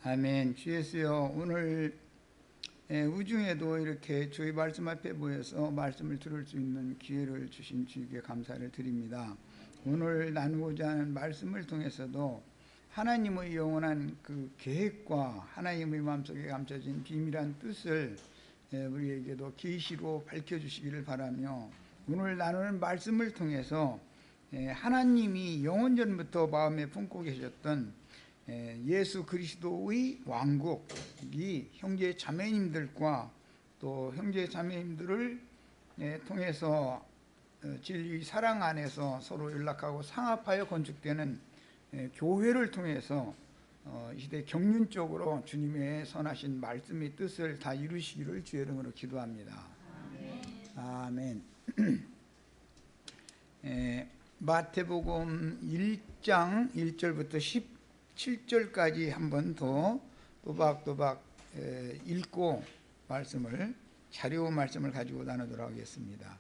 아멘. 주 예수여, 오늘 우중에도 이렇게 주의 말씀 앞에 모여서 말씀을 들을 수 있는 기회를 주신 주님께 감사를 드립니다. 오늘 나누고자 하는 말씀을 통해서도 하나님의 영원한 그 계획과 하나님의 마음속에 감춰진 비밀한 뜻을 우리에게도 계시로 밝혀주시기를 바라며, 오늘 나누는 말씀을 통해서 하나님이 영원전부터 마음에 품고 계셨던 예수 그리스도의 왕국이 형제 자매님들과 또 형제 자매님들을 통해서 진리의 사랑 안에서 서로 연락하고 상합하여 건축되는 교회를 통해서 이 시대 경륜적으로 주님의 선하신 말씀의 뜻을 다 이루시기를 주의 이름으로 기도합니다. 아멘. 마태복음 1장 1절부터 17절까지 한 번 더 또박또박 읽고 자료 말씀을 가지고 나누도록 하겠습니다.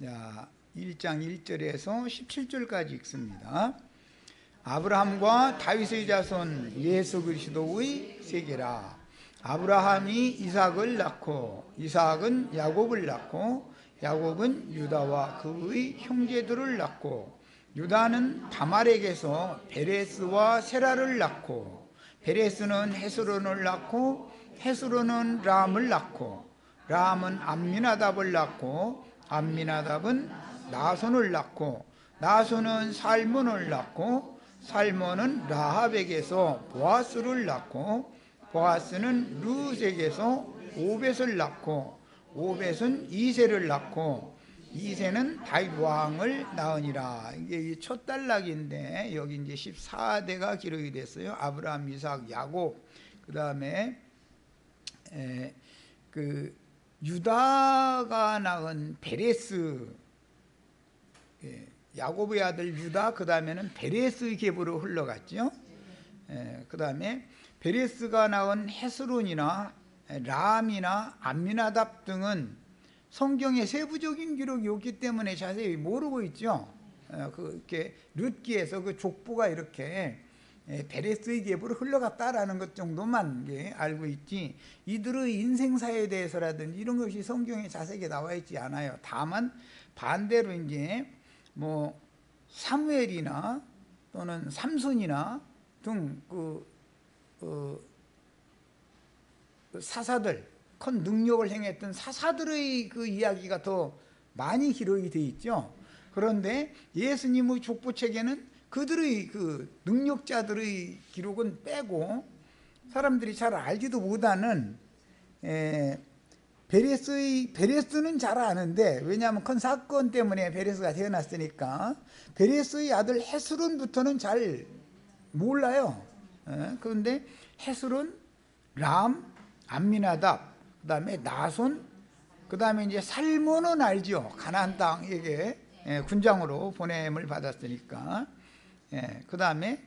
자, 1장 1절에서 17절까지 읽습니다. 아브라함과 다윗의 자손 예수 그리스도의 세계라. 아브라함이 이삭을 낳고 이삭은 야곱을 낳고 야곱은 유다와 그의 형제들을 낳고 유다는 다말에게서 베레스와 세라를 낳고 베레스는 헤스론을 낳고 헤스론은 람을 낳고 람은 암미나답을 낳고 암미나답은 나손을 낳고 나손은 살몬을 낳고 살몬은 라합에게서 보아스를 낳고 보아스는 룻에게서 오벳을 낳고 오벳은 이새를 낳고 이새는 다윗 왕을 낳으니라. 이게 첫 단락인데 여기 이제 14대가 기록이 됐어요. 아브라함, 이삭, 야곱. 그 다음에 그 유다가 낳은 베레스, 야곱의 아들 유다, 그 다음에는 베레스의 계보로 흘러갔죠. 그 다음에 베레스가 낳은 헤스론이나 람이나 암미나답 등은 성경에 세부적인 기록이 없기 때문에 자세히 모르고 있죠. 그렇게 룻기에서 그 족보가 이렇게 베레스의 계보로 흘러갔다라는 것 정도만 알고 있지, 이들의 인생사에 대해서라든지 이런 것이 성경에 자세하게 나와 있지 않아요. 다만 반대로 이제 뭐 사무엘이나 또는 삼손이나 등 사사들, 큰 능력을 행했던 사사들의 그 이야기가 더 많이 기록이 되어 있죠. 그런데 예수님의 족보책에는 그들의 그 능력자들의 기록은 빼고 사람들이 잘 알지도 못하는 베레스는 잘 아는데, 왜냐하면 큰 사건 때문에 베레스가 태어났으니까 베레스의 아들 헤스론부터는 잘 몰라요. 그런데 헤스론, 람, 암미나답, 그 다음에 나손, 그 다음에 이제 살몬은 알죠. 가나안 땅에게 군장으로 보냄을 받았으니까. 그 다음에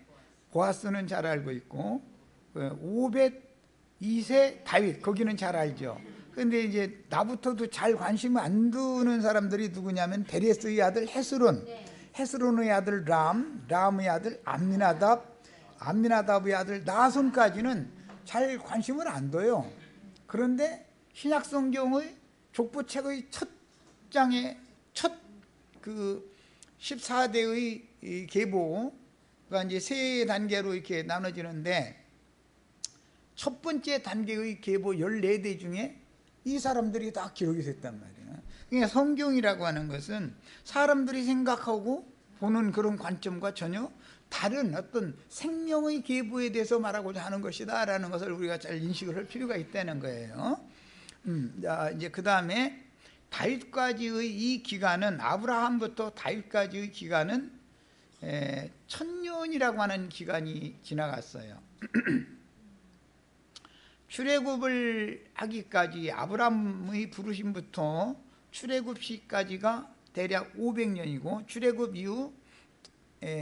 보아스는 잘 알고 있고, 오벳, 이새, 다윗, 거기는 잘 알죠. 그런데 이제 나부터도 잘 관심을 안 두는 사람들이 누구냐면 베레스의 아들 헤스론, 헤스론의 아들 람, 람의 아들 암미나답, 암미나답의 아들 나손까지는 잘 관심을 안 둬요. 그런데 신약성경의 족보책의 첫 장에 첫 그 14대의 계보가 이제 세 단계로 이렇게 나눠지는데, 첫 번째 단계의 계보 14대 중에 이 사람들이 다 기록이 됐단 말이에요. 그러니까 성경이라고 하는 것은 사람들이 생각하고 보는 그런 관점과 전혀 다른 어떤 생명의 계보에 대해서 말하고자 하는 것이다 라는 것을 우리가 잘 인식을 할 필요가 있다는 거예요. 자, 이제 그 다음에 다윗까지의 이 기간은, 아브라함부터 다윗까지의 기간은 1000년이라고 하는 기간이 지나갔어요. 출애굽을 하기까지, 아브라함의 부르심부터 출애굽 시까지가 대략 500년이고, 출애굽 이후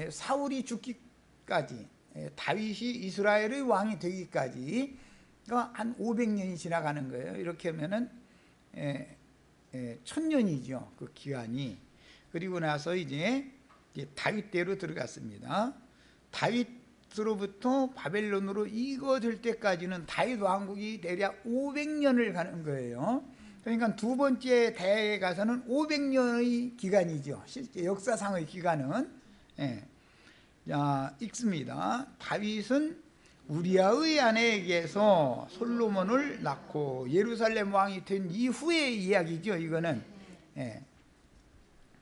사울이 죽기까지, 다윗이 이스라엘의 왕이 되기까지가 한 500년이 지나가는 거예요. 이렇게 하면은 1000년이죠, 그 기간이. 그리고 나서 이제 다윗 때로 들어갔습니다. 다윗 에스로부터 바벨론으로 이거될 때까지는 다윗 왕국이 대략 500년을 가는 거예요. 그러니까 두 번째 대에 가서는 500년의 기간이죠. 실제 역사상의 기간은. 자, 읽습니다. 다윗은 우리아의 아내에게서 솔로몬을 낳고 예루살렘 왕이 된 이후의 이야기죠. 이거는.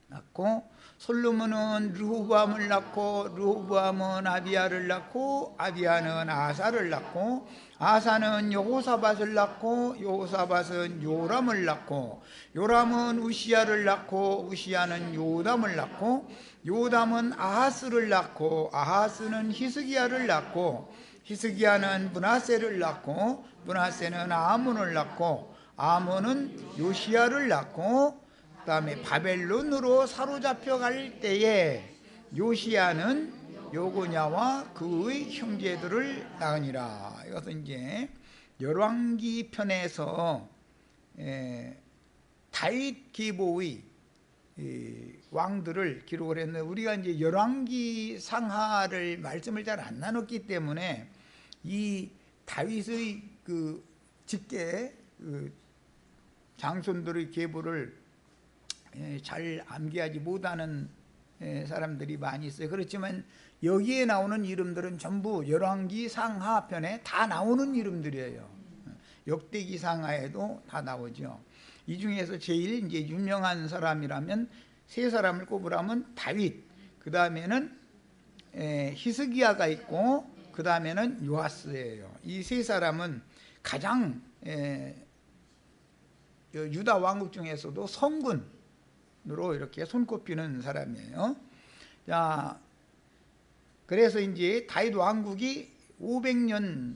낳고 솔로몬은 르호보암을 낳고 르호보암은 아비야를 낳고 아비야는 아사를 낳고 아사는 여호사밧을 낳고 여호사밧은 요람을 낳고 요람은 우시야를 낳고 우시야는 요담을 낳고 요담은 아하스를 낳고 아하스는 히스기야를 낳고 히스기야는 므낫세를 낳고 므낫세는 아몬을 낳고 아몬은 요시야를 낳고 그 다음에 바벨론으로 사로잡혀 갈 때에 요시야는 요고냐와 그의 형제들을 낳으니라. 이것은 이제 열왕기 편에서 다윗 계보의 왕들을 기록을 했는데, 우리가 이제 열왕기 상하를 말씀을 잘 안 나눴기 때문에 이 다윗의 그 직계 장손들의 계보를 잘 암기하지 못하는 사람들이 많이 있어요. 그렇지만 여기에 나오는 이름들은 전부 열왕기 상하편에 다 나오는 이름들이에요. 역대기 상하에도 다 나오죠. 이 중에서 제일 이제 유명한 사람이라면 세 사람을 꼽으라면 다윗, 그 다음에는 히스기야가 있고 그 다음에는 요아스예요. 이 세 사람은 가장 유다 왕국 중에서도 성군으로 이렇게 손꼽히는 사람이에요. 자, 그래서 이제 다윗 왕국이 500년경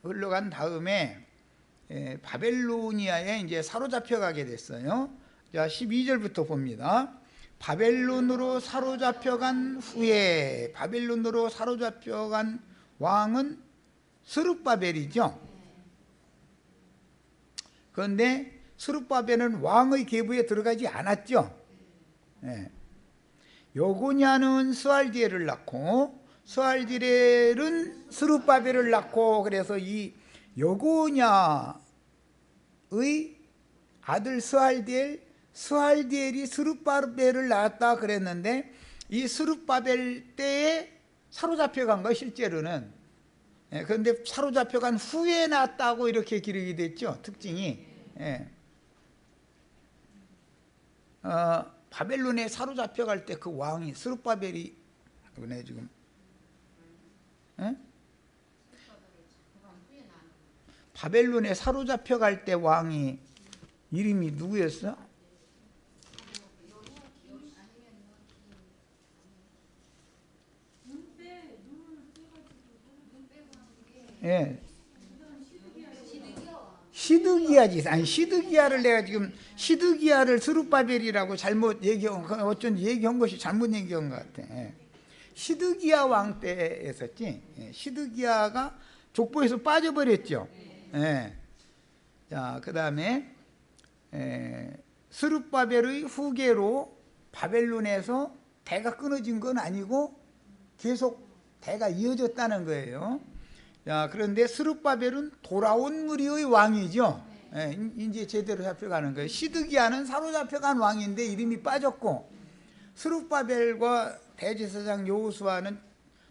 흘러간 다음에 바벨로니아에 이제 사로잡혀 가게 됐어요. 자, 12절부터 봅니다. 바벨론으로 사로잡혀간 후에, 바벨론으로 사로잡혀간 왕은 스룹바벨이죠. 그런데 스룹바벨은 왕의 계보에 들어가지 않았죠. 여고냐는 스알디엘을 낳고 스알디엘은 스룹바벨을 낳고, 그래서 이 여고냐의 아들 스알디엘이 스룹바벨을 낳았다 그랬는데, 이 스룹바벨 때에 사로잡혀간 거 실제로는. 그런데 사로잡혀간 후에 낳았다고 이렇게 기록이 됐죠. 특징이. 바벨론에 사로잡혀갈 때 그 왕이 스룹바벨이 그네 지금. 바벨론에 사로잡혀갈 때 왕이 이름이 누구였어? 시드기야지. 아니, 시드기야를 내가 지금 시드기야를 스룹바벨이라고 잘못 얘기한, 어쩐지 얘기한 것이 잘못 얘기한 것 같아. 시드기야 왕 때였었지. 시드기야가 족보에서 빠져버렸죠. 자, 그 다음에 스룹바벨의 후계로 바벨론에서 대가 끊어진 건 아니고 계속 대가 이어졌다는 거예요. 자, 그런데 스룹바벨은 돌아온 무리의 왕이죠. 이제 제대로 잡혀가는 거예요. 시드기야는 사로잡혀간 왕인데 이름이 빠졌고, 스룹바벨과 대제사장 여호수아는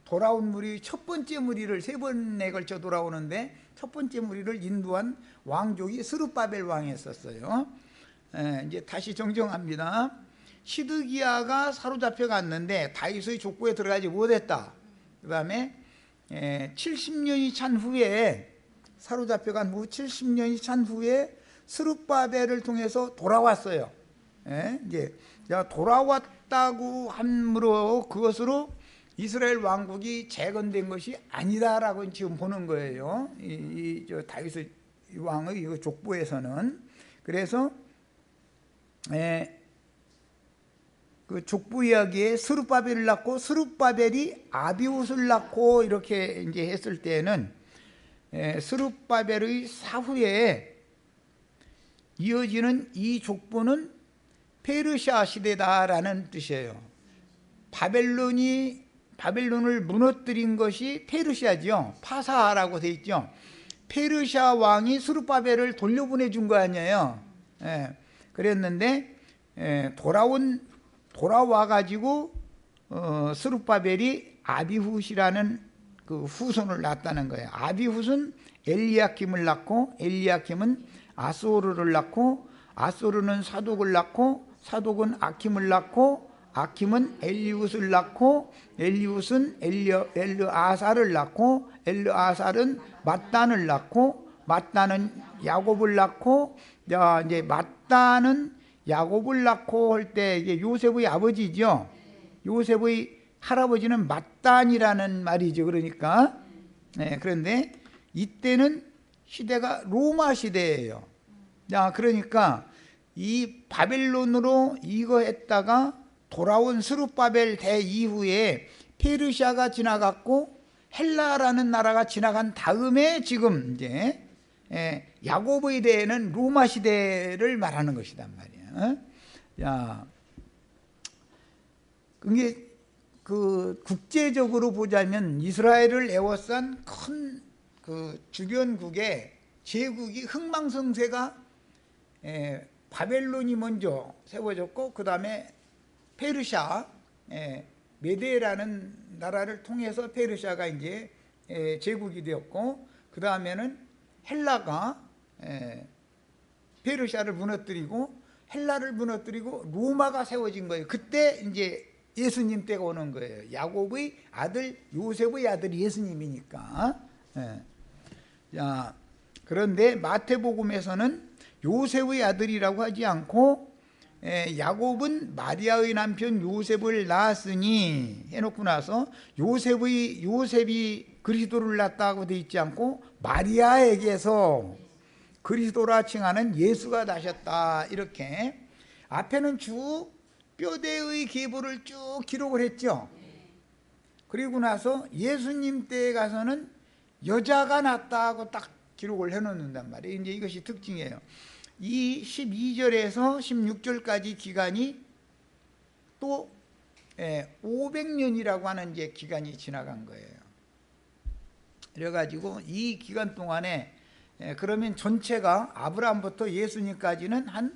돌아온 무리 첫 번째 무리를 세 번에 걸쳐 돌아오는데 첫 번째 무리를 인도한 왕족이 스룹바벨 왕이었어요. 이제 다시 정정합니다. 시드기야가 사로잡혀 갔는데 다윗의 족보에 들어가지 못했다. 그 다음에 70년이 찬 후에, 사로잡혀간 후 70년이 찬 후에 스룹바벨을 통해서 돌아왔어요. 이제 돌아왔다고 함으로 그것으로 이스라엘 왕국이 재건된 것이 아니다라고 지금 보는 거예요. 저 다윗 왕의 족보에서는. 그래서 그 족보 이야기에 스룹바벨을 낳고 스룹바벨이 아비웃을 낳고 이렇게 이제 했을 때는 스룹바벨의 사후에 이어지는 이 족보는 페르시아 시대다라는 뜻이에요. 바벨론을 무너뜨린 것이 페르시아죠. 파사라고 돼 있죠. 페르시아 왕이 스룹바벨을 돌려보내 준 거 아니에요. 그랬는데 돌아와 가지고 스룹바벨이 아비훗이라는 그 후손을 낳았다는 거예요. 아비훗은 엘리야킴을 낳고, 엘리야킴은 아소르를 낳고, 아소르는 사독을 낳고, 사독은 아킴을 낳고, 아킴은 엘리훗을 낳고, 엘리훗은 엘르아살을 낳고, 엘르아살은 mat단을 낳고, mat단은 야곱을 낳고, 이제 mat단은 야곱을 낳고 할 때 이게 요셉의 아버지죠. 요셉의 할아버지는 mat단이라는 말이죠. 그러니까 그런데 이때는 시대가 로마 시대예요. 그러니까 이 바벨론으로 이거 했다가 돌아온 스룹바벨 대 이후에 페르시아가 지나갔고 헬라라는 나라가 지나간 다음에 지금 이제 야곱의 대에는 로마 시대를 말하는 것이단 말이야. 자, 그게 그 국제적으로 보자면 이스라엘을 에워싼 큰 그 주변국의 제국이 흥망성쇠가 바벨론이 먼저 세워졌고, 그 다음에 페르시아, 메데라는 나라를 통해서 페르시아가 이제 제국이 되었고, 그 다음에는 헬라가 페르시아를 무너뜨리고 헬라를 무너뜨리고 로마가 세워진 거예요. 그때 이제 예수님 때가 오는 거예요. 야곱의 아들 요셉의 아들 예수님이니까. 자, 그런데 마태복음에서는 요셉의 아들이라고 하지 않고 야곱은 마리아의 남편 요셉을 낳았으니 해놓고 나서 요셉이 그리스도를 낳았다고 돼 있지 않고 마리아에게서 그리스도라 칭하는 예수가 나셨다, 이렇게 앞에는 쭉 뼈대의 계보를 쭉 기록을 했죠. 그리고 나서 예수님 때에 가서는 여자가 낳았다고 딱 기록을 해놓는단 말이에요. 이제 이것이 특징이에요. 이 12절에서 16절까지 기간이 또 500년이라고 하는 이제 기간이 지나간 거예요. 그래가지고 이 기간 동안에 그러면 전체가 아브라함부터 예수님까지는 한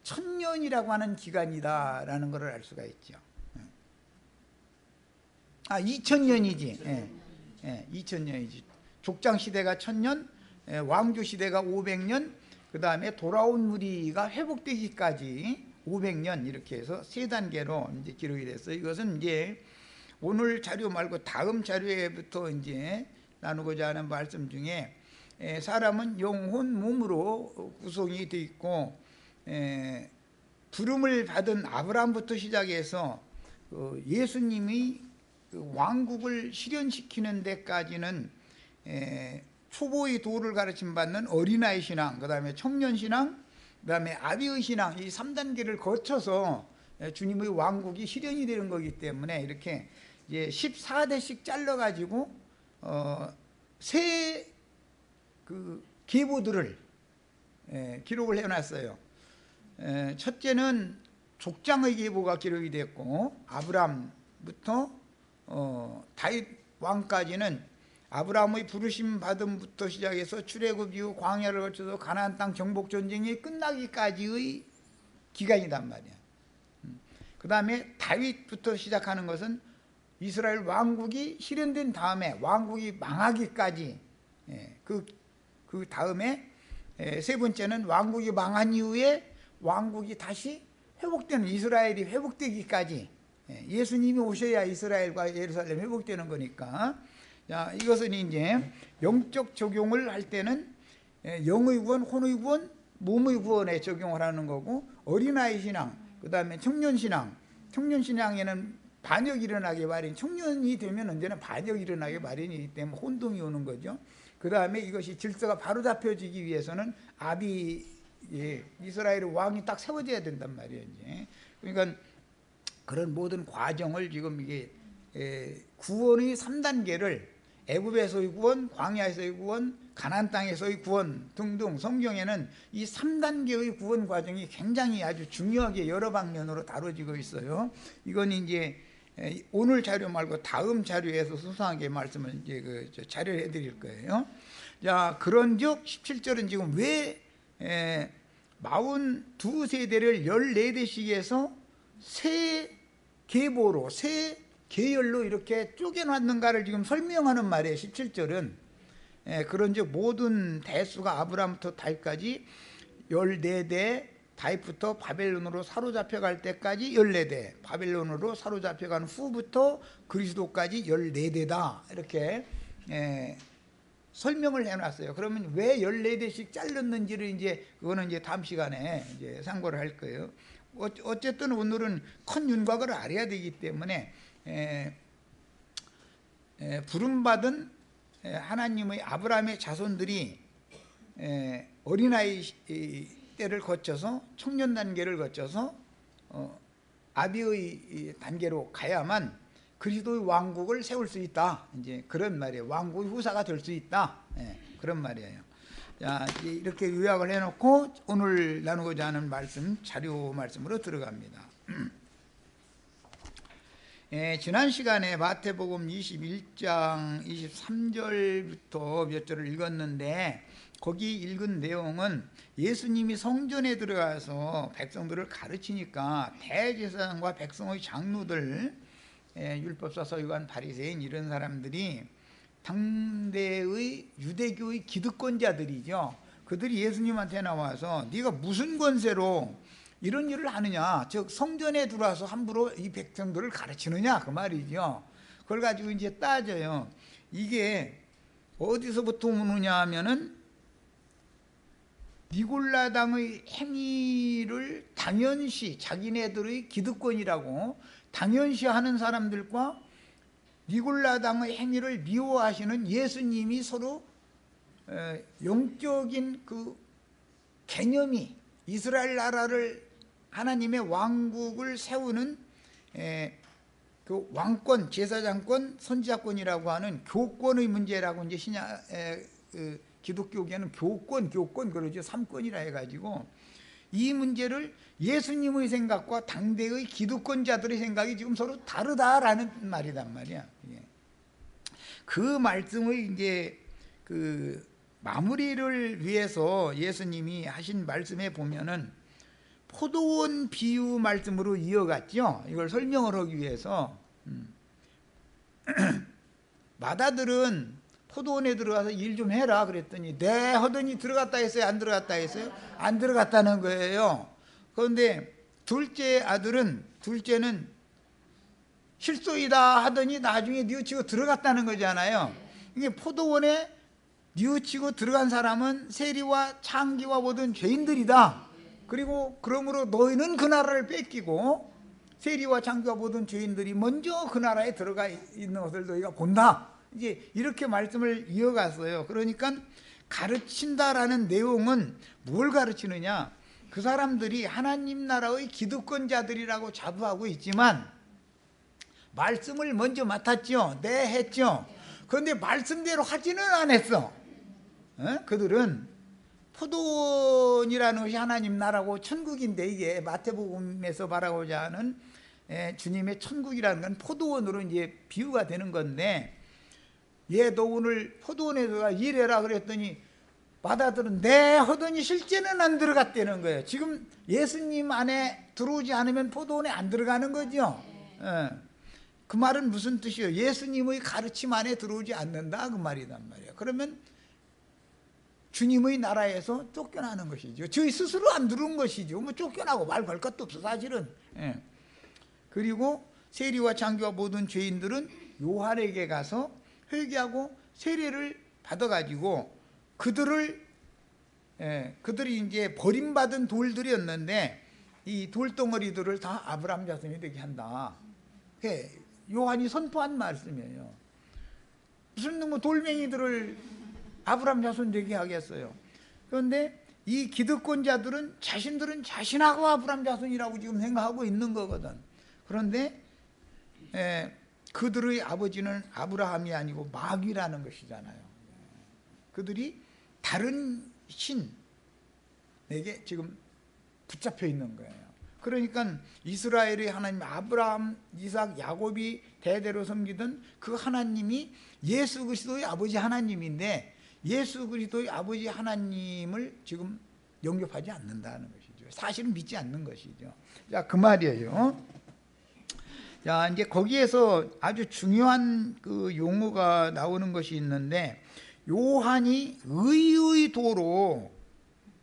1000년이라고 하는 기간이다라는 것을 알 수가 있죠. 2000년이지. 2000년이지. 족장 시대가 1000년, 왕조 시대가 500년, 그 다음에 돌아온 무리가 회복되기까지 500년, 이렇게 해서 세 단계로 이제 기록이 됐어요. 이것은 이제 오늘 자료 말고 다음 자료에부터 이제 나누고자 하는 말씀 중에 사람은 영혼, 몸으로 구성이 되어 있고, 부름을 받은 아브라함부터 시작해서 예수님이 왕국을 실현시키는 데까지는 초보의 도를 가르침 받는 어린아이 신앙, 그 다음에 청년 신앙, 그 다음에 아비의 신앙, 이 3단계를 거쳐서 주님의 왕국이 실현이 되는 거기 때문에 이렇게 이제 14대씩 잘라가지고 세 그 계보들을 기록을 해놨어요. 첫째는 족장의 계보가 기록이 됐고, 아브람부터 다윗 왕까지는 아브라함의 부르심 받음부터 시작해서 출애굽 이후 광야를 거쳐서 가나안 땅 정복 전쟁이 끝나기까지의 기간이단 말이야. 그 다음에 다윗부터 시작하는 것은 이스라엘 왕국이 실현된 다음에 왕국이 망하기까지, 그 다음에 세 번째는 왕국이 망한 이후에 왕국이 다시 회복되는, 이스라엘이 회복되기까지, 예수님이 오셔야 이스라엘과 예루살렘이 회복되는 거니까. 자, 이것은 이제 영적 적용을 할 때는 영의 구원, 혼의 구원, 몸의 구원에 적용을 하는 거고, 어린아이 신앙, 그 다음에 청년 신앙, 청년 신앙에는 반역이 일어나기 마련, 청년이 되면 언제나 반역이 일어나기 마련이기 때문에 혼동이 오는 거죠. 그 다음에 이것이 질서가 바로 잡혀지기 위해서는 이스라엘의 왕이 딱 세워져야 된단 말이에요. 이제. 그러니까 그런 모든 과정을 지금 이게 구원의 3단계를 애굽에서의 구원, 광야에서의 구원, 가나안 땅에서의 구원 등등, 성경에는 이 3단계의 구원 과정이 굉장히 아주 중요하게 여러 방면으로 다뤄지고 있어요. 이건 이제 오늘 자료 말고 다음 자료에서 소소하게 말씀을 이제 자료를 해드릴 거예요. 자, 그런즉 17절은 지금 왜 42세대를 14대씩 해서 세 계보로, 세 계열로 이렇게 쪼개놨는가를 지금 설명하는 말이에요. 17절은 그런즉 모든 대수가 아브라함부터 다윗까지 14대, 다윗부터 바벨론으로 사로잡혀갈 때까지 14대, 바벨론으로 사로잡혀간 후부터 그리스도까지 14대다 이렇게 설명을 해놨어요. 그러면 왜 14대씩 잘랐는지를 이제 그거는 이제 다음 시간에 이제 상고를 할 거예요. 어쨌든 오늘은 큰 윤곽을 알아야 되기 때문에 부름받은 하나님의 아브라함의 자손들이 어린아이 때를 거쳐서 청년 단계를 거쳐서 아비의 단계로 가야만 그리스도의 왕국을 세울 수 있다. 이제 그런 말이에요. 왕국의 후사가 될 수 있다. 그런 말이에요. 자, 이렇게 요약을 해놓고 오늘 나누고자 하는 말씀, 자료 말씀으로 들어갑니다. 지난 시간에 마태복음 21장 23절부터 몇 절을 읽었는데 거기 읽은 내용은 예수님이 성전에 들어가서 백성들을 가르치니까 대제사장과 백성의 장로들, 율법사, 서기관, 바리새인 이런 사람들이 당대의 유대교의 기득권자들이죠. 그들이 예수님한테 나와서 네가 무슨 권세로 이런 일을 하느냐, 즉 성전에 들어와서 함부로 이 백성들을 가르치느냐 그 말이죠. 그걸 가지고 이제 따져요. 이게 어디서부터 오느냐 하면은 니골라당의 행위를 당연시, 자기네들의 기득권이라고 당연시하는 사람들과 니골라당의 행위를 미워하시는 예수님이 서로 영적인 그 개념이 이스라엘 나라를 하나님의 왕국을 세우는 그 왕권, 제사장권, 선지자권이라고 하는 교권의 문제라고 이제 기독교계는 교권 그러죠. 3권이라 해가지고 이 문제를 예수님의 생각과 당대의 기득권자들의 생각이 지금 서로 다르다라는 말이란 말이야. 그 말씀의 이제 그 마무리를 위해서 예수님이 하신 말씀에 보면은 포도원 비유 말씀으로 이어갔죠. 이걸 설명을 하기 위해서 마다들은 포도원에 들어가서 일 좀 해라 그랬더니 네 하더니 들어갔다 했어요? 안 들어갔다 했어요? 안 들어갔다는 거예요. 그런데 둘째는 실소이다 하더니 나중에 뉘우치고 들어갔다는 거잖아요. 이게 포도원에 뉘우치고 들어간 사람은 세리와 창기와 모든 죄인들이다. 그리고 그러므로 너희는 그 나라를 뺏기고 세리와 창기와 모든 죄인들이 먼저 그 나라에 들어가 있는 것을 너희가 본다. 이제 이렇게 말씀을 이어갔어요. 그러니까 가르친다라는 내용은 뭘 가르치느냐? 그 사람들이 하나님 나라의 기득권자들이라고 자부하고 있지만 말씀을 먼저 맡았죠. 네 했죠. 그런데 말씀대로 하지는 않았어. 그들은 포도원이라는 것이 하나님 나라고 천국인데 이게 마태복음에서 말하고자 하는 주님의 천국이라는 건 포도원으로 이제 비유가 되는 건데 너 오늘 포도원에서 일해라 그랬더니 마다들은 네 하더니 실제는 안 들어갔다는 거예요. 지금 예수님 안에 들어오지 않으면 포도원에 안 들어가는 거죠. 그 말은 무슨 뜻이에요? 예수님의 가르침 안에 들어오지 않는다 그 말이란 말이에요. 그러면 주님의 나라에서 쫓겨나는 것이죠. 저희 스스로 안 들어온 것이죠. 뭐 쫓겨나고 말 걸 것도 없어 사실은. 그리고 세리와 창기와 모든 죄인들은 요한에게 가서 회개하고 세례를 받아가지고 그들이 이제 버림받은 돌들이었는데 이 돌덩어리들을 다 아브라함 자손이 되게 한다. 요한이 선포한 말씀이에요. 무슨 뭐 돌멩이들을 아브라함 자손 되게 하겠어요. 그런데 이 기득권자들은 자신하고 아브라함 자손이라고 지금 생각하고 있는 거거든. 그런데 그들의 아버지는 아브라함이 아니고 마귀라는 것이잖아요. 그들이 다른 신에게 지금 붙잡혀 있는 거예요. 그러니까 이스라엘의 하나님 아브라함, 이삭, 야곱이 대대로 섬기던 그 하나님이 예수 그리스도의 아버지 하나님인데 예수 그리스도의 아버지 하나님을 지금 영접하지 않는다는 것이죠. 사실은 믿지 않는 것이죠. 자, 그 말이에요. 자, 이제 거기에서 아주 중요한 그 용어가 나오는 것이 있는데 요한이 의의 도로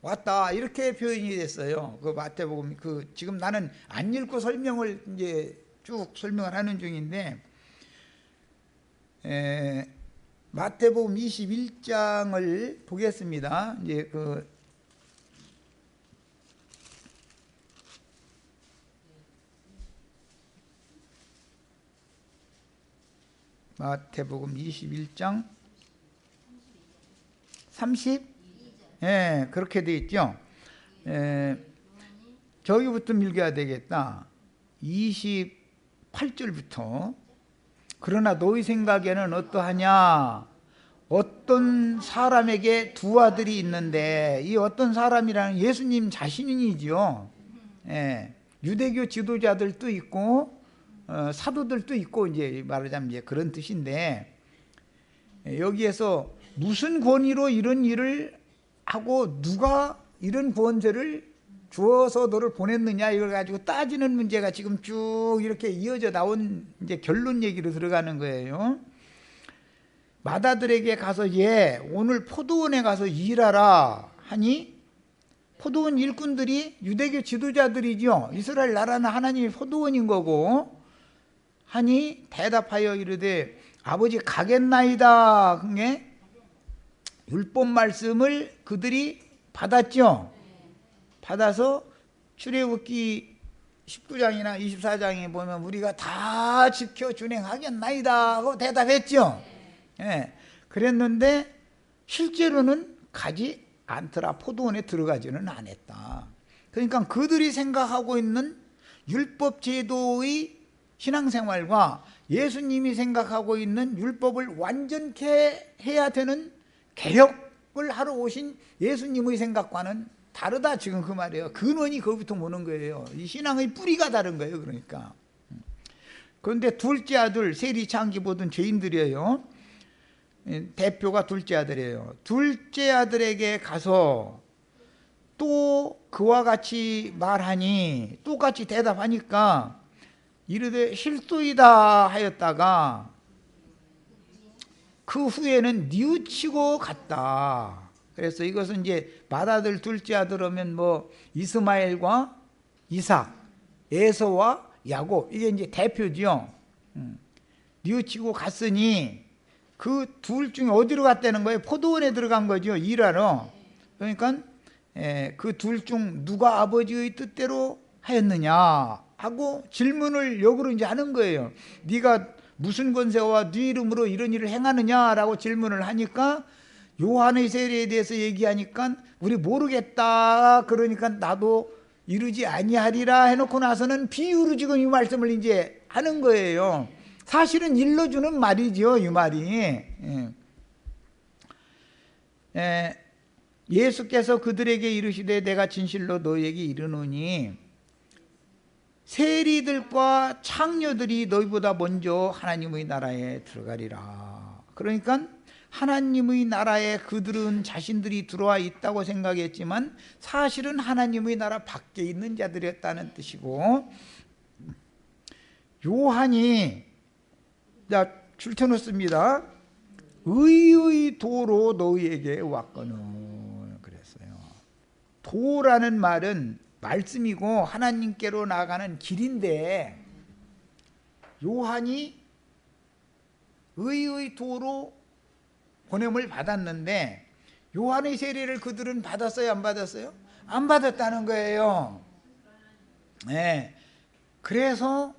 왔다 이렇게 표현이 됐어요. 그 마태복음 그 지금 나는 안 읽고 설명을 이제 쭉 설명을 하는 중인데 마태복음 21장을 보겠습니다. 이제 그 마태복음 21장 30 그렇게 돼 있죠. 저기부터 읽어야 되겠다. 28절부터 그러나 너희 생각에는 어떠하냐? 어떤 사람에게 두 아들이 있는데 이 어떤 사람이라는 예수님 자신이죠. 유대교 지도자들도 있고 사도들도 있고 이제 말하자면 이제 그런 뜻인데 여기에서 무슨 권위로 이런 일을 하고 누가 이런 권세를 주어서 너를 보냈느냐 이걸 가지고 따지는 문제가 지금 쭉 이렇게 이어져 나온 이제 결론 얘기로 들어가는 거예요. 마다들에게 가서 오늘 포도원에 가서 일하라 하니 포도원 일꾼들이 유대교 지도자들이죠. 이스라엘 나라는 하나님의 포도원인 거고 하니 대답하여 이르되 아버지 가겠나이다. 그게 율법 말씀을 그들이 받았죠. 받아서 출애굽기 19장이나 24장에 보면 우리가 다 지켜 준행하겠나이다 하고 대답했죠. 그랬는데 실제로는 가지 않더라. 포도원에 들어가지는 않았다. 그러니까 그들이 생각하고 있는 율법 제도의 신앙생활과 예수님이 생각하고 있는 율법을 완전케 해야 되는 개혁을 하러 오신 예수님의 생각과는 다르다. 지금 그 말이에요. 근원이 거기부터 오는 거예요. 이 신앙의 뿌리가 다른 거예요. 그러니까. 그런데 둘째 아들 세리 창기 보던 죄인들이에요. 대표가 둘째 아들이에요. 둘째 아들에게 가서 또 그와 같이 말하니 똑같이 대답하니까 이르되 실소이다 하였다가 그 후에는 뉘우치고 갔다. 그래서 이것은 이제 맏아들 둘째 아들 오면 뭐 이스마엘과 이삭, 에서와 야곱 이게 이제 대표죠. 뉘우치고 갔으니 그 둘 중에 어디로 갔다는 거예요? 포도원에 들어간 거죠. 일하러. 그러니까 그 둘 중 누가 아버지의 뜻대로 하였느냐 하고 질문을 역으로 이제 하는 거예요. 네가 무슨 권세와 네 이름으로 이런 일을 행하느냐라고 질문을 하니까 요한의 세례에 대해서 얘기하니까 우리 모르겠다. 그러니까 나도 이루지 아니하리라 해놓고 나서는 비유로 지금 이 말씀을 이제 하는 거예요. 사실은 일러주는 말이죠. 이 말이. 예수께서 그들에게 이르시되 내가 진실로 너희에게 이르노니 세리들과 창녀들이 너희보다 먼저 하나님의 나라에 들어가리라. 그러니까 하나님의 나라에 그들은 자신들이 들어와 있다고 생각했지만 사실은 하나님의 나라 밖에 있는 자들이었다는 뜻이고, 요한이 줄쳐놓습니다. 의의 도로 너희에게 왔거늘 그랬어요. 도라는 말은 말씀이고 하나님께로 나아가는 길인데 요한이 의의 도로 보냄을 받았는데 요한의 세례를 그들은 받았어요? 안 받았어요? 안 받았다는 거예요. 그래서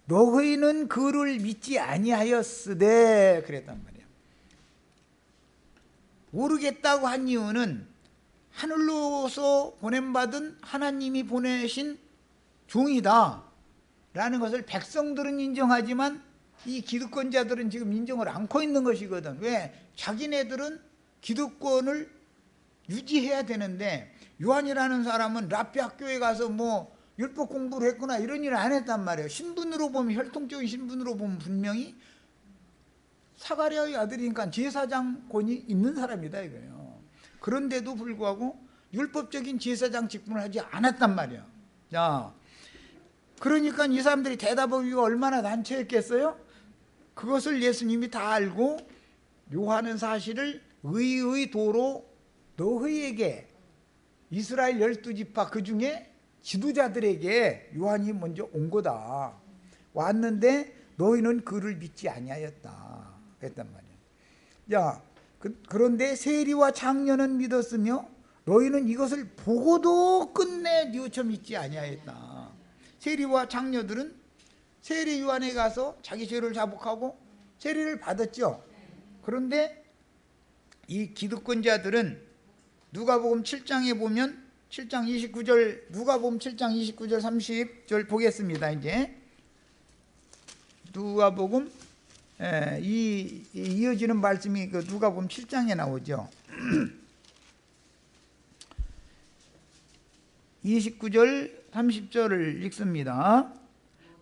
너희는 그를 믿지 아니하였으되 그랬단 말이에요. 모르겠다고 한 이유는 하늘로서 보냄받은 하나님이 보내신 종이다 라는 것을 백성들은 인정하지만 이 기득권자들은 지금 인정을 않고 있는 것이거든. 왜? 자기네들은 기득권을 유지해야 되는데 요한이라는 사람은 랍비 학교에 가서 뭐 율법 공부를 했구나 이런 일을 안 했단 말이에요. 신분으로 보면, 혈통적인 신분으로 보면 분명히 사가랴의 아들이니까 제사장권이 있는 사람이다 이거예요. 그런데도 불구하고 율법적인 제사장 직분을 하지 않았단 말이에요. 자, 그러니까 이 사람들이 대답하기가 얼마나 난처했겠어요? 그것을 예수님이 다 알고 요한은 사실을 의의 도로 너희에게, 이스라엘 12지파 그 중에 지도자들에게 요한이 먼저 온 거다. 왔는데 너희는 그를 믿지 아니하였다 그랬단 말이에요. 자, 그런데 세리와 장녀는 믿었으며 너희는 이것을 보고도 끝내 뉘우쳐 믿지 아니하였다. 세리와 장녀들은 세리 요한에 가서 자기 죄를 자복하고 세리를 받았죠. 그런데 이 기득권자들은 누가복음 7장에 보면 7장 29절, 누가복음 7장 29절 30절 보겠습니다. 이제 누가복음 이어지는 말씀이 그 누가복음 7장에 나오죠. 29절 30절을 읽습니다.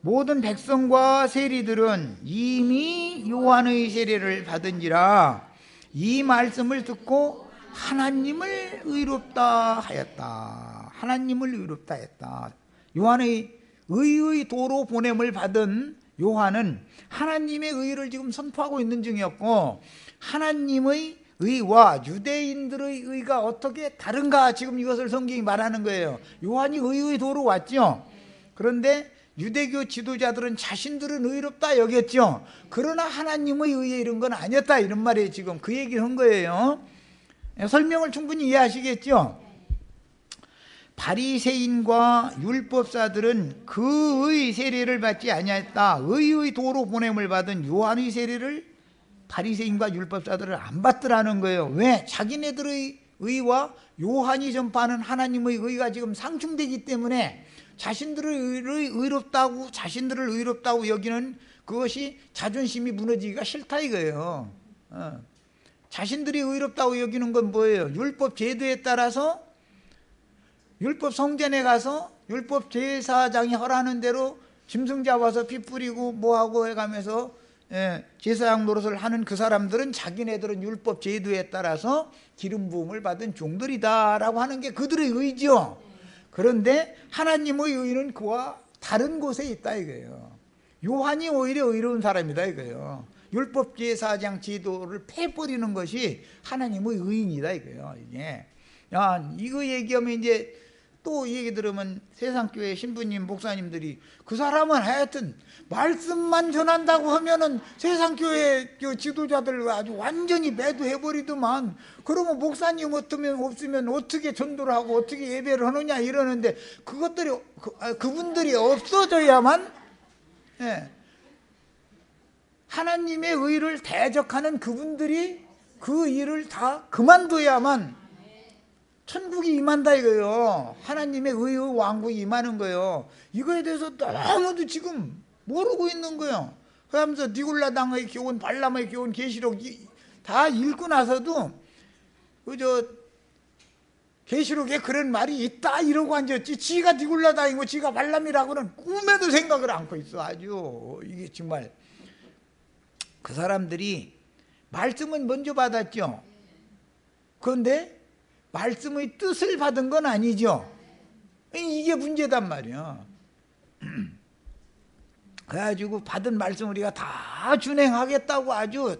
모든 백성과 세리들은 이미 요한의 세례를 받은지라 이 말씀을 듣고 하나님을 의롭다 하였다. 하나님을 의롭다 했다. 요한의 의의 도로 보냄을 받은 요한은 하나님의 의를 지금 선포하고 있는 중이었고, 하나님의 의와 유대인들의 의가 어떻게 다른가, 지금 이것을 성경이 말하는 거예요. 요한이 의의 도로 왔죠. 그런데 유대교 지도자들은 자신들은 의롭다 여겼죠. 그러나 하나님의 의에 이런 건 아니었다, 이런 말이에요. 지금 그 얘기를 한 거예요. 설명을 충분히 이해하시겠죠? 바리새인과 율법사들은 그의 세례를 받지 아니했다. 의의 도로 보냄을 받은 요한의 세례를 바리새인과 율법사들은 안 받더라는 거예요. 왜? 자기네들의 의와 요한이 전파하는 하나님의 의가 지금 상충되기 때문에 자신들의 의롭다고, 자신들을 의롭다고 여기는 그것이 자존심이 무너지기가 싫다 이거예요. 자신들이 의롭다고 여기는 건 뭐예요? 율법 제도에 따라서 율법 성전에 가서 율법 제사장이 허락하는 대로 짐승 잡아서 피 뿌리고 뭐하고 해가면서 제사장 노릇을 하는 그 사람들은 자기네들은 율법 제도에 따라서 기름 부음을 받은 종들이다라고 하는 게 그들의 의죠. 그런데 하나님의 의는 그와 다른 곳에 있다 이거예요. 요한이 오히려 의로운 사람이다 이거예요. 율법 제사장 제도를 패버리는 것이 하나님의 의인이다 이거예요. 이게 이거 얘기하면 이제 또 얘기 들으면 세상교회 신부님 목사님들이 그 사람은 하여튼 말씀만 전한다고 하면은 세상교회 지도자들 아주 완전히 매도해버리더만, 그러면 목사님 없으면 어떻게 전도를 하고 어떻게 예배를 하느냐 이러는데, 그것들이 그분들이 없어져야만 하나님의 의를 대적하는 그분들이 그 일을 다 그만둬야만 천국이 임한다 이거예요. 하나님의 의의 왕국이 임하는 거예요. 이거에 대해서 너무도 지금 모르고 있는 거예요. 그러면서 니골라당의 교훈, 발람의 교훈, 계시록 다 읽고 나서도 그저 계시록에 그런 말이 있다 이러고 앉았지, 지가 니골라당이고 지가 발람이라고는 꿈에도 생각을 않고 있어. 아주 이게 정말 그 사람들이 말씀은 먼저 받았죠. 그런데 말씀의 뜻을 받은 건 아니죠. 이게 문제단 말이야. 그래가지고 받은 말씀 우리가 다 준행하겠다고, 아주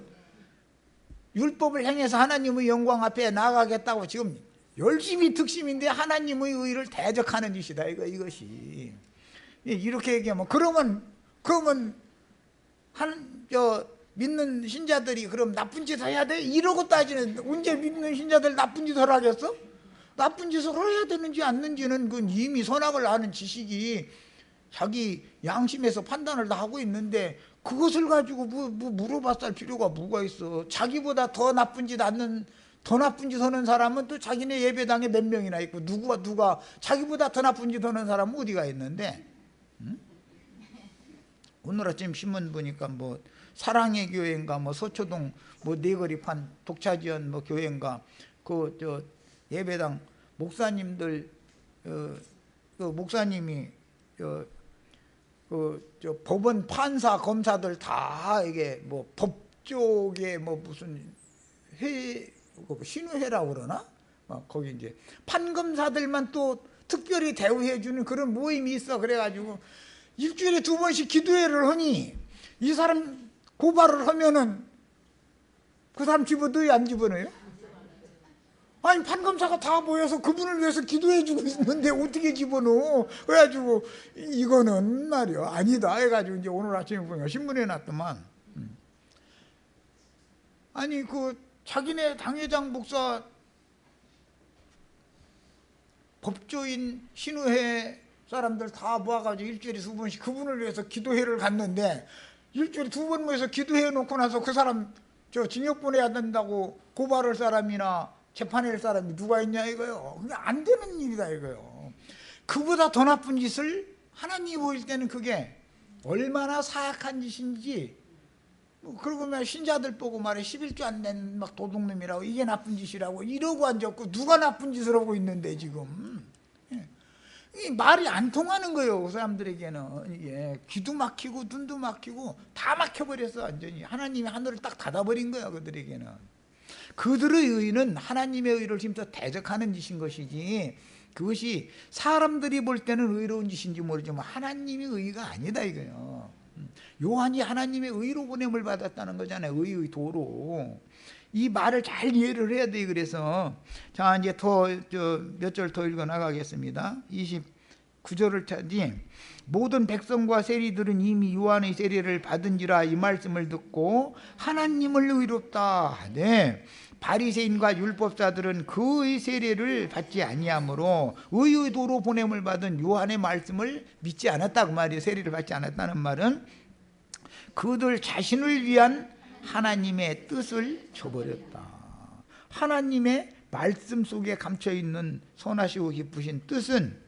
율법을 행해서 하나님의 영광 앞에 나가겠다고 지금 열심히 특심인데 하나님의 의를 대적하는 짓이다 이것이. 이렇게 얘기하면 그러면 믿는 신자들이 그럼 나쁜 짓 해야 돼? 이러고 따지는, 언제 믿는 신자들 나쁜 짓을 하겠어? 나쁜 짓을 해야 되는지 않는지는 그건 이미 선악을 아는 지식이 자기 양심에서 판단을 다 하고 있는데, 그것을 가지고 뭐 물어봤을 필요가 뭐가 있어. 자기보다 더 나쁜 짓 하는 사람은 또 자기네 예배당에 몇 명이나 있고, 누가 자기보다 더 나쁜 짓 하는 사람은 어디가 있는데? 응? 오늘 아침 신문 보니까 뭐 사랑의 교회인가 뭐 서초동 뭐 네거리판 독차지연 뭐 교회인가 그 예배당 목사님들 그 목사님이 저 법원 판사 검사들 다 이게 뭐 법조계 뭐 무슨 신우회라고 그러나 거기 이제 판검사들만 또 특별히 대우해 주는 그런 모임이 있어. 그래가지고 일주일에 2번씩 기도회를 하니 이 사람 고발을 하면은 그 사람 집어넣어요, 안 집어넣어요? 아니 판검사가 다 모여서 그분을 위해서 기도해 주고 있는데 어떻게 집어넣어? 그래가지고 이거는 말이야 아니다 해가지고 이제 오늘 아침에 보니까 신문에 났더만. 아니 그 자기네 당회장 목사 법조인 신우회 사람들 다 모아가지고 일주일에 2번씩 그분을 위해서 기도회를 갔는데 일주일에 2번 모여서 기도회 놓고 나서 그 사람 저 징역 보내야 된다고 고발할 사람이나 재판할 사람이 누가 있냐 이거요. 그게 안 되는 일이다 이거요. 그보다 더 나쁜 짓을 하나님이 보일 때는 그게 얼마나 사악한 짓인지. 그러고 막 신자들 보고 말해 11조 안 낸 막 도둑놈이라고 이게 나쁜 짓이라고 이러고 앉았고 누가 나쁜 짓을 하고 있는데 지금 이 말이 안 통하는 거예요. 그 사람들에게는 이게 귀도 막히고 눈도 막히고 다 막혀버렸어. 완전히 하나님이 하늘을 딱 닫아버린 거야. 그들에게는 그들의 의는 하나님의 의를 지금 대적하는 짓인 것이지 그것이 사람들이 볼 때는 의로운 짓인지 모르지만 하나님의 의가 아니다 이거예요. 요한이 하나님의 의로 보냄을 받았다는 거잖아요. 의의 도로. 이 말을 잘 이해를 해야 돼. 그래서 자 이제 더 몇 절 더 읽어 나가겠습니다. 29절을 찾지. 모든 백성과 세리들은 이미 요한의 세례를 받은지라 이 말씀을 듣고 하나님을 의롭다 하되 바리새인과 율법사들은 그의 세례를 받지 아니하므로 의의 도로 보냄을 받은 요한의 말씀을 믿지 않았다고 말이에요. 세례를 받지 않았다는 말은 그들 자신을 위한 하나님의 뜻을 저버렸다. 하나님의 말씀 속에 감춰있는 선하시고 기쁘신 뜻은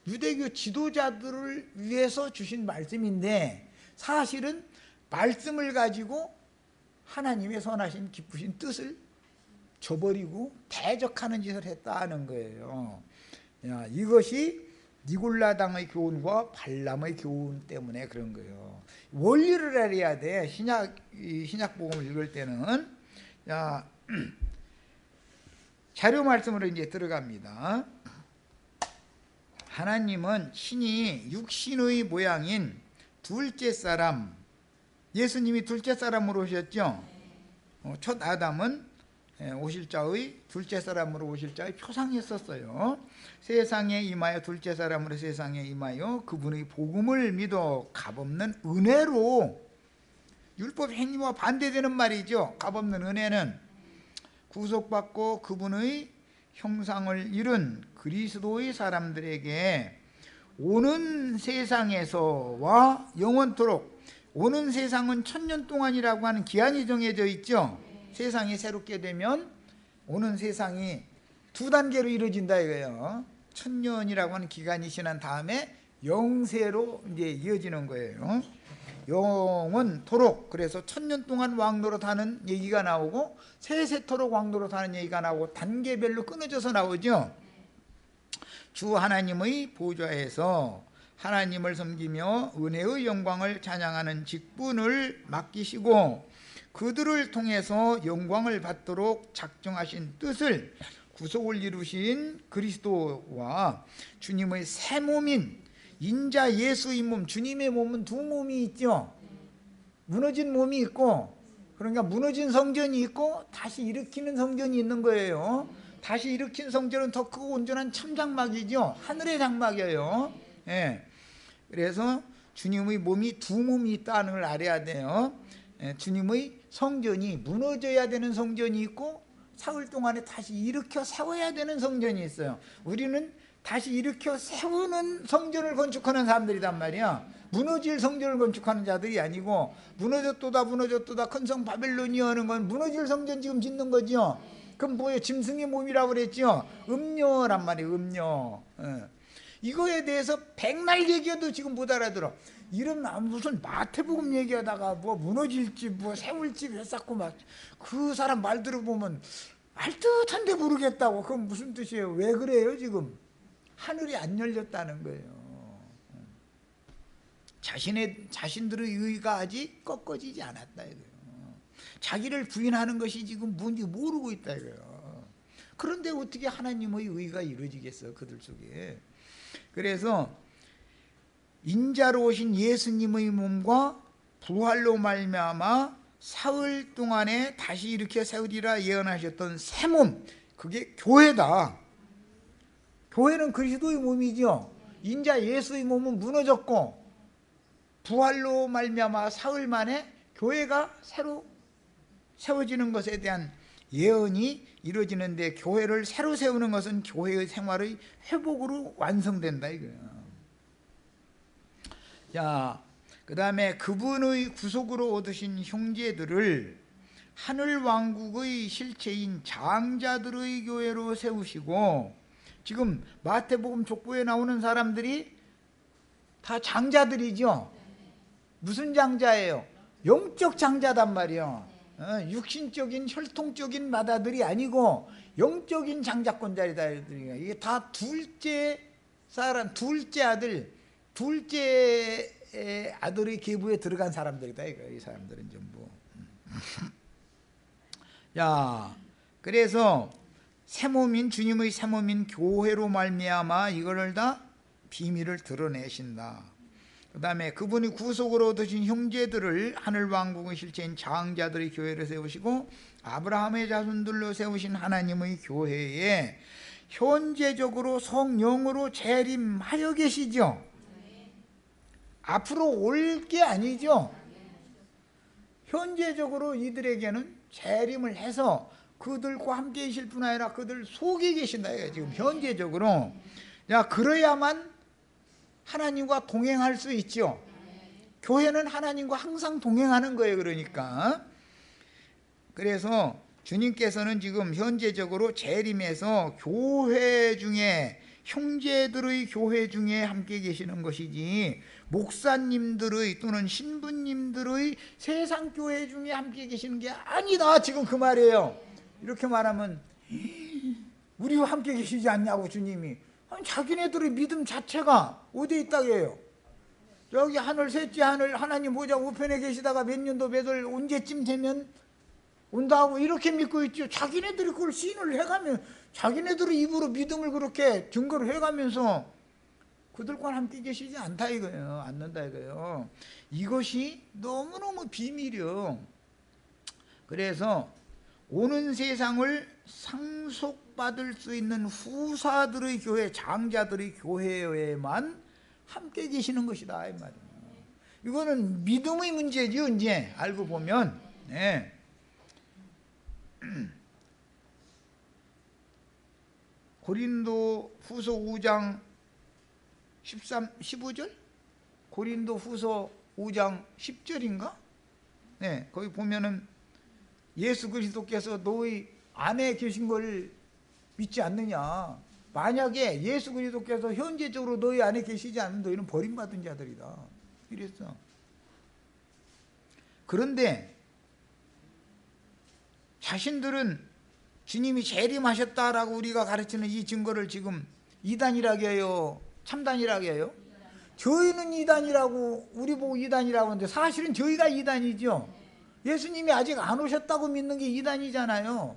유대교 지도자들을 위해서 주신 말씀인데 사실은 말씀을 가지고 하나님의 선하신 기쁘신 뜻을 저버리고 대적하는 짓을 했다는 거예요. 야, 이것이 니골라당의 교훈과 발람의 교훈 때문에 그런 거예요. 원리를 알아야 돼. 신약복음을 읽을 때는. 자, 자료 말씀으로 이제 들어갑니다. 하나님은 신이 육신의 모양인 둘째 사람, 예수님이 둘째 사람으로 오셨죠. 첫 아담은 오실 자의 둘째 사람으로 오실 자의 표상이었었어요. 세상에 임하여 둘째 사람으로 세상에 임하여 그분의 복음을 믿어 값없는 은혜로, 율법 행위와 반대되는 말이죠. 값없는 은혜는 구속받고 그분의 형상을 이룬 그리스도의 사람들에게 오는 세상에서와 영원토록, 오는 세상은 1000년 동안이라고 하는 기한이 정해져 있죠. 세상이 새롭게 되면 오는 세상이 2단계로 이루어진다 이거예요. 1000년이라고 하는 기간이 지난 다음에 영세로 이제 이어지는 거예요. 영원토록, 그래서 1000년 동안 왕노릇하는 얘기가 나오고 세세토록 왕노릇하는 얘기가 나오고 단계별로 끊어져서 나오죠. 주 하나님의 보좌에서 하나님을 섬기며 은혜의 영광을 찬양하는 직분을 맡기시고 그들을 통해서 영광을 받도록 작정하신 뜻을, 구속을 이루신 그리스도와 주님의 새 몸인 인자 예수의 몸, 주님의 몸은 2몸이 있죠. 무너진 몸이 있고, 그러니까 무너진 성전이 있고 다시 일으키는 성전이 있는 거예요. 다시 일으킨 성전은 더 크고 온전한 참장막이죠. 하늘의 장막이에요. 예. 그래서 주님의 몸이 2몸이 있다는 걸 알아야 돼요. 예. 주님의 성전이 무너져야 되는 성전이 있고 사흘 동안에 다시 일으켜 세워야 되는 성전이 있어요. 우리는 다시 일으켜 세우는 성전을 건축하는 사람들이란 말이야. 무너질 성전을 건축하는 자들이 아니고, 무너졌도다 무너졌도다 큰 성 바벨론이여 하는 건 무너질 성전 지금 짓는 거죠. 그럼 뭐예요? 짐승의 몸이라고 그랬죠. 음료란 말이에요. 음료. 이거에 대해서 백날 얘기해도 지금 못 알아들어. 이런 무슨 마태복음 얘기하다가 뭐 무너질 집, 뭐 세울 집 했었고 막 그 사람 말 들어보면 알듯한데 모르겠다고. 그건 무슨 뜻이에요? 왜 그래요 지금? 하늘이 안 열렸다는 거예요. 자신들의 의가 아직 꺾어지지 않았다 이거예요. 자기를 부인하는 것이 지금 뭔지 모르고 있다 이거예요. 그런데 어떻게 하나님의 의가 이루어지겠어 그들 속에. 그래서 인자로 오신 예수님의 몸과 부활로 말미암아 사흘 동안에 다시 일으켜 세우리라 예언하셨던 새 몸, 그게 교회다. 교회는 그리스도의 몸이죠. 인자 예수의 몸은 무너졌고 부활로 말미암아 사흘 만에 교회가 새로 세워지는 것에 대한 예언이 이루어지는데, 교회를 새로 세우는 것은 교회의 생활의 회복으로 완성된다 이거예요. 자, 그 다음에 그분의 구속으로 얻으신 형제들을 하늘 왕국의 실체인 장자들의 교회로 세우시고, 지금 마태복음 족보에 나오는 사람들이 다 장자들이죠. 무슨 장자예요? 영적 장자단 말이에요. 육신적인 혈통적인 마다들이 아니고 영적인 장자권자리다. 이게 다 둘째 사람, 둘째 아들의 계보에 들어간 사람들이다. 이 사람들은 전부. 자, 그래서 새 몸인 주님의 새 몸인 교회로 말미암아 이거를 다 비밀을 드러내신다. 그 다음에 그분이 구속으로 얻으신 형제들을 하늘 왕국의 실체인 장자들의 교회를 세우시고 아브라함의 자손들로 세우신 하나님의 교회에 현재적으로 성령으로 재림하여 계시죠. 앞으로 올 게 아니죠. 현재적으로 이들에게는 재림을 해서 그들과 함께 계실 뿐 아니라 그들 속에 계신다. 지금 현재적으로. 야, 그래야만 하나님과 동행할 수 있죠. 교회는 하나님과 항상 동행하는 거예요. 그러니까. 그래서 주님께서는 지금 현재적으로 재림해서 교회 중에, 형제들의 교회 중에 함께 계시는 것이지 목사님들의 또는 신부님들의 세상 교회 중에 함께 계시는 게 아니다, 지금 그 말이에요. 이렇게 말하면 우리와 함께 계시지 않냐고 주님이. 아니, 자기네들의 믿음 자체가 어디에 있다고 해요? 여기 하늘 셋째 하늘 하나님 보좌 우편에 계시다가 몇 년도 몇월 언제쯤 되면 온다 하고 이렇게 믿고 있죠. 자기네들이 그걸 시인을 해가면, 자기네들의 입으로 믿음을 그렇게 증거를 해가면서 그들과 함께 계시지 않다 이거예요. 않는다 이거예요. 이것이 너무너무 비밀이요. 그래서 오는 세상을 상속받을 수 있는 후사들의 교회, 장자들의 교회에만 함께 계시는 것이다 이 말이에요. 이거는 믿음의 문제죠. 이제 알고 보면. 네. 고린도 후서 5장 15절? 고린도 후서 5장 10절인가? 네, 거기 보면은 예수 그리스도께서 너희 안에 계신 걸 믿지 않느냐. 만약에 예수 그리스도께서 현재적으로 너희 안에 계시지 않는 너희는 버림받은 자들이다. 이랬어. 그런데 자신들은 주님이 재림하셨다라고 우리가 가르치는 이 증거를 지금 이단이라고 해요? 참단이라고 해요? 저희는 이단이라고, 우리 보고 이단이라고 하는데 사실은 저희가 이단이죠. 예수님이 아직 안 오셨다고 믿는 게 이단이잖아요.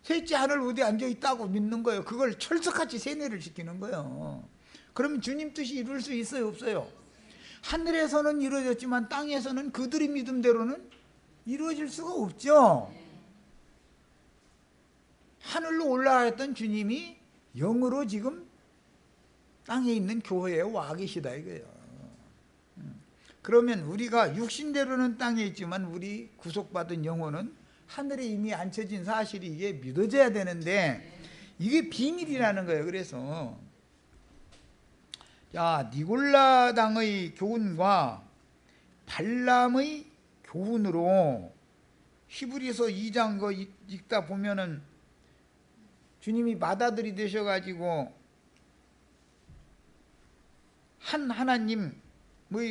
셋째 하늘 어디 앉아있다고 믿는 거예요. 그걸 철석같이 세뇌를 시키는 거예요. 그러면 주님 뜻이 이룰 수 있어요, 없어요? 하늘에서는 이루어졌지만 땅에서는 그들의 믿음대로는 이루어질 수가 없죠. 하늘로 올라갔던 주님이 영으로 지금 땅에 있는 교회에 와 계시다 이거예요. 그러면 우리가 육신대로는 땅에 있지만 우리 구속받은 영혼은 하늘에 이미 앉혀진 사실이 이게 믿어져야 되는데 이게 비밀이라는 거예요. 그래서 자, 니골라 당의 교훈과 발람의 교훈으로 히브리서 2장 거 읽다 보면은 주님이 맏아들이 되셔가지고 한 하나님의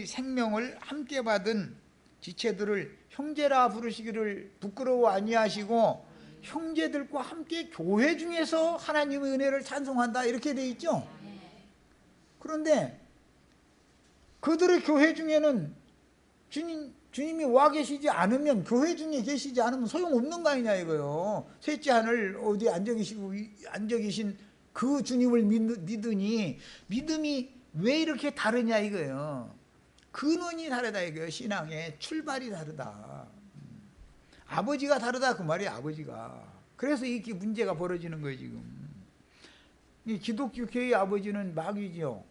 생명을 함께 받은 지체들을 형제라 부르시기를 부끄러워 아니하시고 형제들과 함께 교회 중에서 하나님의 은혜를 찬송한다 이렇게 돼 있죠. 그런데 그들의 교회 중에는 주님이 와 계시지 않으면, 교회 중에 계시지 않으면 소용없는 거 아니냐 이거요. 셋째 하늘 어디 앉아 계신 그 주님을 믿으니 믿음이 왜 이렇게 다르냐 이거예요. 근원이 다르다 이거예요. 신앙의 출발이 다르다. 아버지가 다르다 그 말이에요. 아버지가. 그래서 이렇게 문제가 벌어지는 거예요 지금. 이 기독교 교회의 아버지는 마귀죠.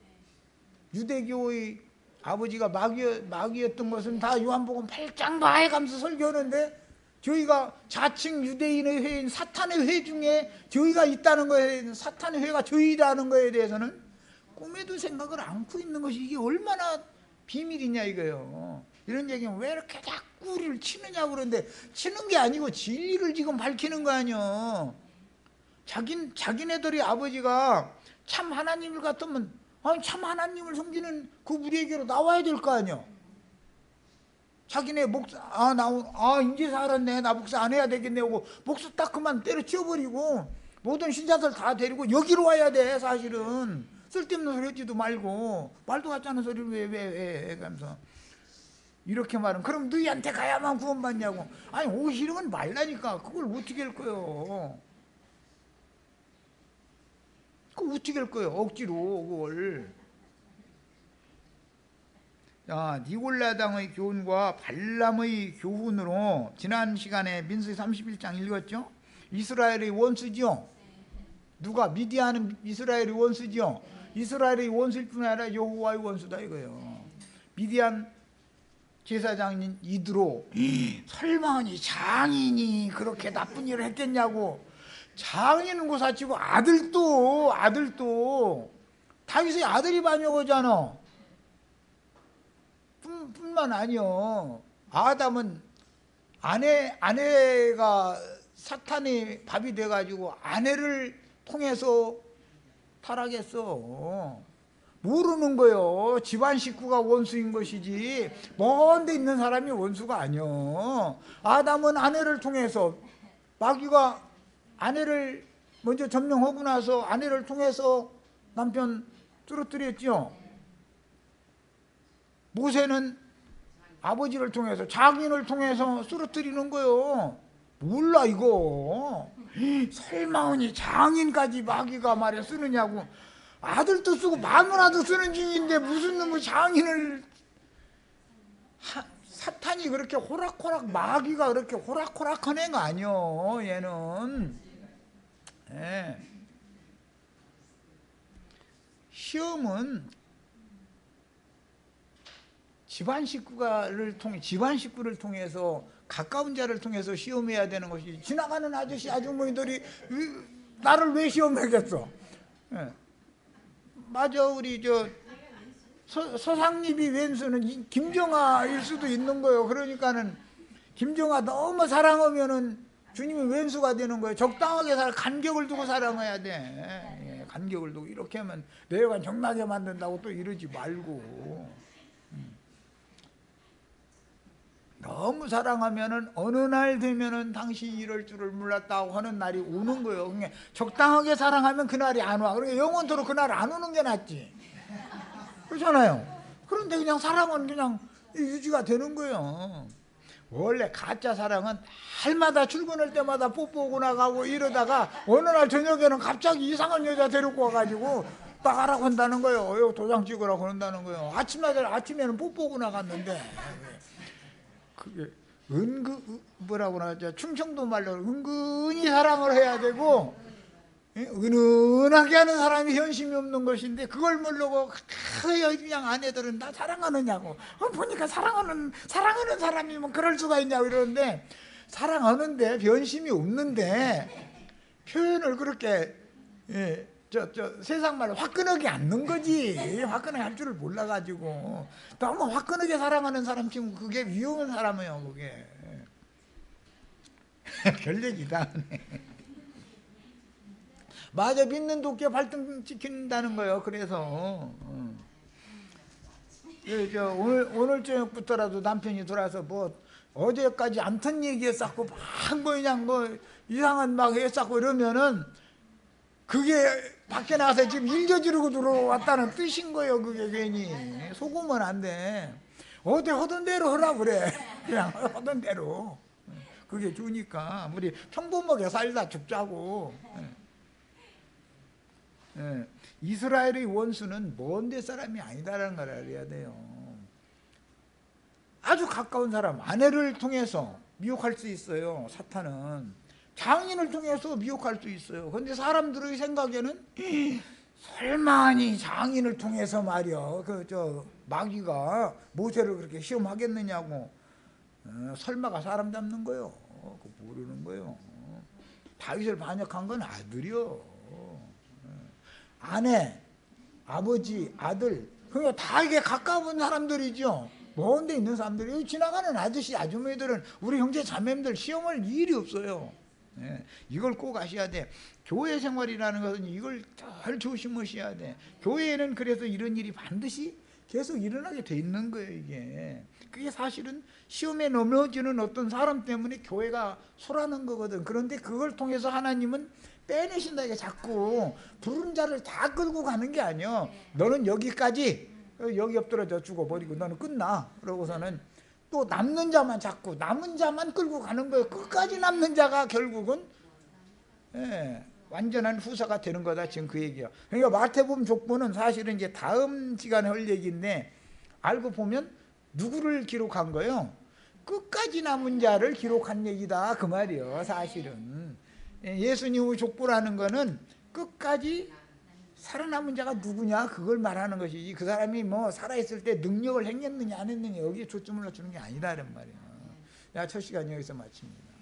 유대교의 아버지가 마귀였던 것은 다 요한복음 8장 마해가면서 설교하는데, 저희가 자칭 유대인의 회인 사탄의 회 중에 저희가 있다는 거에, 사탄의 회가 저희라는 거에 대해서는 꿈에도 생각을 않고 있는 것이 이게 얼마나 비밀이냐 이거예요. 이런 얘기는 왜 이렇게 자꾸 우리를 치느냐고. 그러는데 치는 게 아니고 진리를 지금 밝히는 거 아니요. 자기네들이 아버지가 참 하나님을 같으면, 아니 참 하나님을 섬기는 그 우리에게로 나와야 될 거 아니요. 자기네 목사 이제 살았네, 나 목사 안 해야 되겠네 하고 목사 딱 그만 때려치워버리고 모든 신자들 다 데리고 여기로 와야 돼. 사실은 쓸데없는 소리 하지도 말고, 말도 같지 않은 소리를 왜 하면서 이렇게 말은, 그럼 너희한테 가야만 구원받냐고. 아니 오히려는 말라니까. 그걸 어떻게 할 거요? 그거 어떻게 할 거예요? 억지로 그걸. 자, 니골라당의 교훈과 발람의 교훈으로 지난 시간에 민수기 31장 읽었죠? 이스라엘의 원수지요. 누가? 미디안은 이스라엘의 원수지요. 이스라엘의 원수일 뿐 아니라 여호와의 원수다 이거예요. 미디안 제사장인 이드로, 설마니 장인이 그렇게 나쁜 일을 했겠냐고. 장인은 고사치고 아들도 다윗의 아들이 반역하잖아. 뿐만 아니요, 아담은 아내가 사탄의 밥이 돼가지고 아내를 통해서 타락했어. 모르는 거요. 집안 식구가 원수인 것이지 먼 데 있는 사람이 원수가 아니요. 아담은 아내를 통해서, 마귀가 아내를 먼저 점령하고 나서 아내를 통해서 남편 쓰러뜨렸죠. 모세는 아버지를 통해서, 장인을 통해서 쓰러뜨리는 거요. 몰라 이거. 설마오니 장인까지 마귀가 말에 쓰느냐고. 아들도 쓰고 마누라도 쓰는 중인데 무슨 놈의 장인을. 사탄이 그렇게 호락호락, 마귀가 그렇게 호락호락한 애가 아니요 얘는. 예. 시험은 집안 식구를 통해서, 가까운 자를 통해서 시험해야 되는 것이, 지나가는 아저씨 아주머니들이 나를 왜 시험하겠어? 예. 맞아. 우리 서상립이 왼수는 김정아일 수도 있는 거예요. 그러니까는 김정아 너무 사랑하면은 주님이 왼수가 되는 거예요. 적당하게 간격을 두고 사랑해야 돼. 예, 간격을 두고. 이렇게 하면 내가 정나게 만든다고 또 이러지 말고. 너무 사랑하면은 어느 날 되면은 당신이 이럴 줄을 몰랐다고 하는 날이 오는 거예요. 그러니까 적당하게 사랑하면 그날이 안 와. 그러니까 영원토록 그날 안 오는 게 낫지. 그렇잖아요. 그런데 그냥 사랑은 그냥 유지가 되는 거예요. 원래 가짜 사랑은 날마다 출근할 때마다 뽀뽀하고 나가고 이러다가 어느 날 저녁에는 갑자기 이상한 여자 데리고 와가지고 나가라고 한다는 거예요. 도장 찍으라고 한다는 거예요. 아침에는 뽀뽀하고 나갔는데, 그게 뭐라고 하죠? 충청도 말로 은근히 사랑을 해야 되고, 은은하게 하는 사람이 현심이 없는 것인데, 그걸 모르고 그냥 아내들은 나 사랑하느냐고. 보니까 사랑하는 사람이면 그럴 수가 있냐고 이러는데, 사랑하는데 변심이 없는데 표현을 그렇게 세상 말로 화끈하게 않는 거지. 화끈하게 할 줄을 몰라가지고 너무 화끈하게 사랑하는 사람 치면 그게 위험한 사람이에요. 그게 별 얘기다. 맞아. 믿는 도끼에 발등 찍힌다는 거예요. 그래서 오늘 저녁부터라도 남편이 돌아서 어제까지 암튼 얘기했었고 막 그냥 이상한 막 했었고 이러면은 그게 밖에 나가서 지금 일 저지르고 들어왔다는 뜻인 거예요. 그게 괜히 속으면 안 돼. 어디 하던 대로 하라 그래. 그냥 하던 대로. 그게 좋으니까 우리 평범하게 살다 죽자고. 이스라엘의 원수는 먼 데 사람이 아니다라는 걸 알아야 돼요. 아주 가까운 사람, 아내를 통해서 미혹할 수 있어요. 사탄은 장인을 통해서 미혹할 수 있어요. 그런데 사람들의 생각에는 설마니 장인을 통해서 말이야 마귀가 모세를 그렇게 시험하겠느냐고. 설마가 사람 잡는 거요. 그거 모르는 거요. 다윗을 반역한 건 아들이요. 아내, 아버지, 아들, 그러니까 다 이게 가까운 사람들이죠. 먼 데 있는 사람들이. 여기 지나가는 아저씨, 아주머니들은 우리 형제 자매들 시험할 일이 없어요. 이걸 꼭 아셔야 돼. 교회 생활이라는 것은 이걸 잘 조심하셔야 돼. 교회에는 그래서 이런 일이 반드시 계속 일어나게 돼 있는 거예요. 이게 그게 사실은 시험에 넘어지는 어떤 사람 때문에 교회가 소라는 거거든. 그런데 그걸 통해서 하나님은 빼내신다. 이게 자꾸 부른 자를 다 끌고 가는 게 아니야. 너는 여기까지, 여기 엎드려져 죽어버리고 너는 끝나. 그러고서는 또 남는 자만 자꾸 남은 자만 끌고 가는 거예요. 끝까지 남는 자가 결국은 완전한 후사가 되는 거다. 지금 그 얘기야. 그러니까 마태복음 족보는 사실은 이제 다음 시간에 할 얘기인데, 알고 보면 누구를 기록한 거예요? 끝까지 남은 자를 기록한 얘기다 그 말이에요. 사실은 예수님의 족보라는 거는 끝까지 살아남은 자가 누구냐 그걸 말하는 것이지, 그 사람이 뭐 살아있을 때 능력을 행했느냐 안 했느냐 여기에 초점을 맞추는 게 아니라는 말이에요. 첫 시간 여기서 마칩니다.